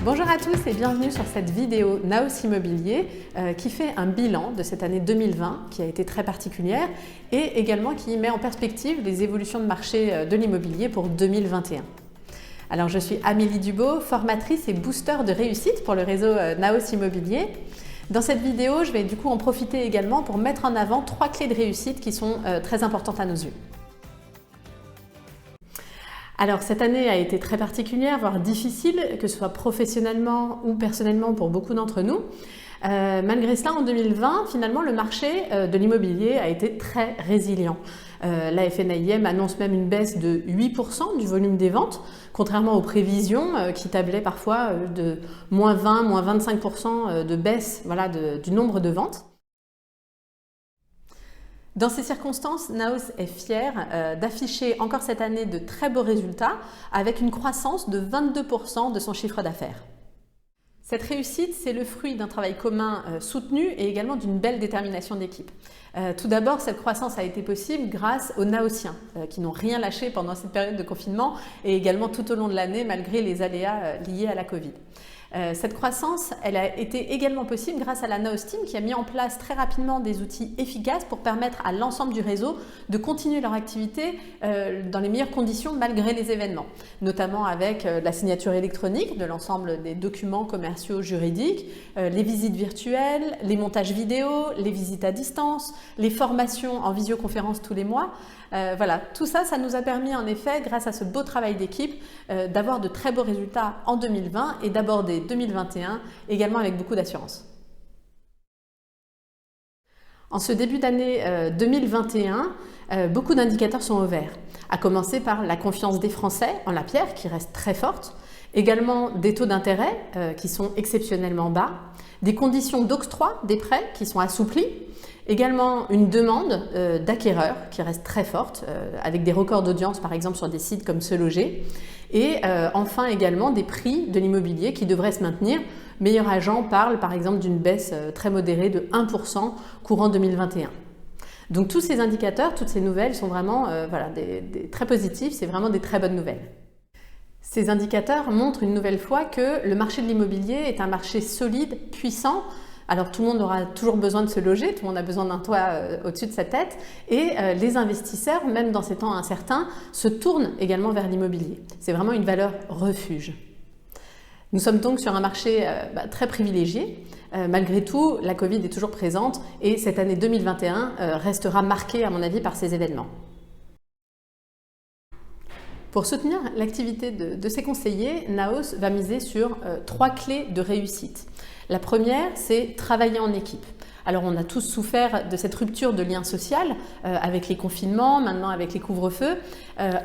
Bonjour à tous et bienvenue sur cette vidéo Naos Immobilier qui fait un bilan de cette année 2020 qui a été très particulière et également qui met en perspective les évolutions de marché de l'immobilier pour 2021. Alors je suis Amélie Dubo, formatrice et booster de réussite pour le réseau Naos Immobilier. Dans cette vidéo, je vais du coup en profiter également pour mettre en avant 3 clés de réussite qui sont très importantes à nos yeux. Alors cette année a été très particulière, voire difficile, que ce soit professionnellement ou personnellement pour beaucoup d'entre nous. Malgré cela, en 2020, finalement, le marché de l'immobilier a été très résilient. La FNAIM annonce même une baisse de 8% du volume des ventes, contrairement aux prévisions qui tablaient parfois de moins 20, moins 25% de baisse du nombre de ventes. Dans ces circonstances, Naos est fier d'afficher encore cette année de très beaux résultats avec une croissance de 22% de son chiffre d'affaires. Cette réussite, c'est le fruit d'un travail commun soutenu et également d'une belle détermination d'équipe. Tout d'abord, cette croissance a été possible grâce aux Naosiens qui n'ont rien lâché pendant cette période de confinement et également tout au long de l'année malgré les aléas liés à la Covid. Cette croissance, elle a été également possible grâce à la Naos Team qui a mis en place très rapidement des outils efficaces pour permettre à l'ensemble du réseau de continuer leur activité dans les meilleures conditions malgré les événements, notamment avec la signature électronique de l'ensemble des documents commerciaux juridiques, les visites virtuelles, les montages vidéo, les visites à distance, les formations en visioconférence tous les mois. Voilà, tout ça, ça nous a permis en effet, grâce à ce beau travail d'équipe, d'avoir de très beaux résultats en 2020 et d'aborder 2021 également avec beaucoup d'assurance. En ce début d'année 2021, beaucoup d'indicateurs sont au vert, à commencer par la confiance des Français en la pierre qui reste très forte, également des taux d'intérêt qui sont exceptionnellement bas, des conditions d'octroi des prêts qui sont assouplies, également une demande d'acquéreurs qui reste très forte, avec des records d'audience par exemple sur des sites comme Se Loger, et enfin également des prix de l'immobilier qui devraient se maintenir. Meilleur Agent parle par exemple d'une baisse très modérée de 1% courant 2021. Donc tous ces indicateurs, toutes ces nouvelles sont vraiment très positifs, c'est vraiment des très bonnes nouvelles. Ces indicateurs montrent une nouvelle fois que le marché de l'immobilier est un marché solide, puissant. Alors tout le monde aura toujours besoin de se loger, tout le monde a besoin d'un toit au-dessus de sa tête et les investisseurs, même dans ces temps incertains, se tournent également vers l'immobilier. C'est vraiment une valeur refuge. Nous sommes donc sur un marché très privilégié. Malgré tout, la Covid est toujours présente et cette année 2021 restera marquée à mon avis par ces événements. Pour soutenir l'activité de ses conseillers, Naos va miser sur 3 clés de réussite. La première, c'est travailler en équipe. Alors on a tous souffert de cette rupture de lien social avec les confinements, maintenant avec les couvre-feux.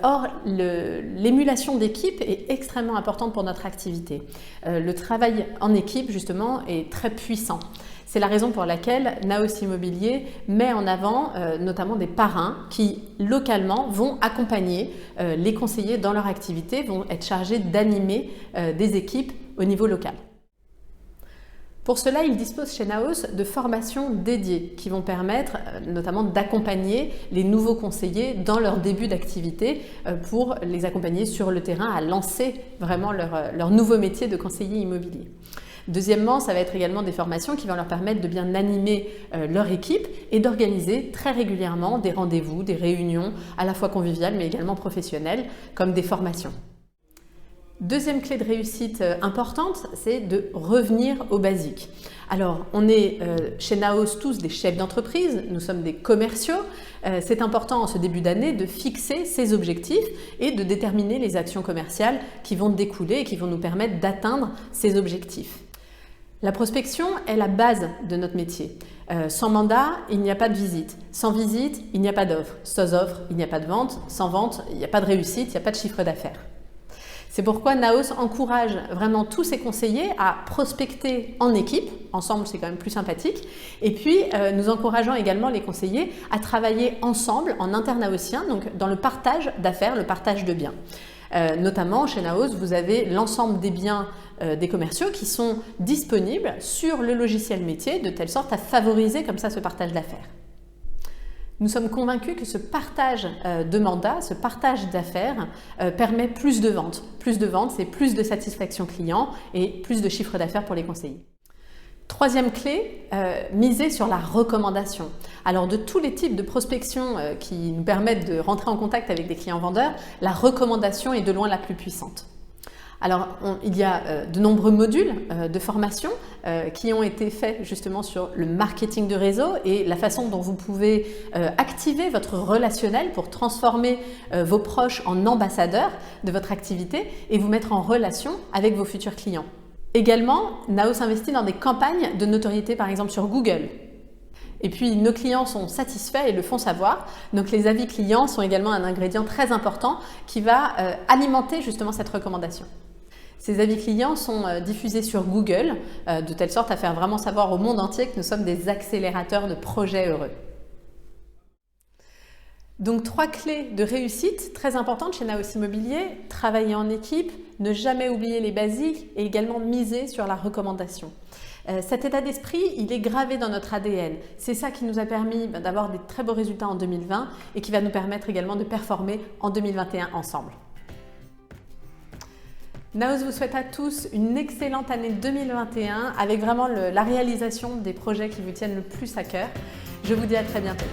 Or, l'émulation d'équipe est extrêmement importante pour notre activité. Le travail en équipe, justement, est très puissant. C'est la raison pour laquelle Naos Immobilier met en avant notamment des parrains qui, localement, vont accompagner les conseillers dans leur activité, vont être chargés d'animer des équipes au niveau local. Pour cela, ils disposent chez Naos de formations dédiées qui vont permettre notamment d'accompagner les nouveaux conseillers dans leur début d'activité pour les accompagner sur le terrain à lancer vraiment leur nouveau métier de conseiller immobilier. Deuxièmement, ça va être également des formations qui vont leur permettre de bien animer leur équipe et d'organiser très régulièrement des rendez-vous, des réunions à la fois conviviales mais également professionnelles comme des formations. Deuxième clé de réussite importante, c'est de revenir aux basiques. Alors, on est chez Naos tous des chefs d'entreprise, nous sommes des commerciaux. C'est important en ce début d'année de fixer ses objectifs et de déterminer les actions commerciales qui vont découler et qui vont nous permettre d'atteindre ces objectifs. La prospection est la base de notre métier. Sans mandat, il n'y a pas de visite. Sans visite, il n'y a pas d'offre. Sans offre, il n'y a pas de vente. Sans vente, il n'y a pas de réussite, il n'y a pas de chiffre d'affaires. C'est pourquoi Naos encourage vraiment tous ses conseillers à prospecter en équipe, ensemble c'est quand même plus sympathique, et puis nous encourageons également les conseillers à travailler ensemble en inter-naosien, donc dans le partage d'affaires, le partage de biens. Notamment chez Naos, vous avez l'ensemble des biens des commerciaux qui sont disponibles sur le logiciel métier de telle sorte à favoriser comme ça ce partage d'affaires. Nous sommes convaincus que ce partage de mandats, ce partage d'affaires permet plus de ventes. Plus de ventes, c'est plus de satisfaction client et plus de chiffre d'affaires pour les conseillers. Troisième clé, miser sur la recommandation. Alors de tous les types de prospection qui nous permettent de rentrer en contact avec des clients vendeurs, la recommandation est de loin la plus puissante. Alors, il y a de nombreux modules de formation qui ont été faits justement sur le marketing de réseau et la façon dont vous pouvez activer votre relationnel pour transformer vos proches en ambassadeurs de votre activité et vous mettre en relation avec vos futurs clients. Également, Naos investit dans des campagnes de notoriété, par exemple sur Google. Et puis, nos clients sont satisfaits et le font savoir. Donc, les avis clients sont également un ingrédient très important qui va alimenter justement cette recommandation. Ces avis clients sont diffusés sur Google, de telle sorte à faire vraiment savoir au monde entier que nous sommes des accélérateurs de projets heureux. Donc 3 clés de réussite très importantes chez Naos Immobilier: travailler en équipe, ne jamais oublier les basiques et également miser sur la recommandation. Cet état d'esprit, il est gravé dans notre ADN. C'est ça qui nous a permis d'avoir des très beaux résultats en 2020 et qui va nous permettre également de performer en 2021 ensemble. Naos vous souhaite à tous une excellente année 2021 avec vraiment la réalisation des projets qui vous tiennent le plus à cœur. Je vous dis à très bientôt.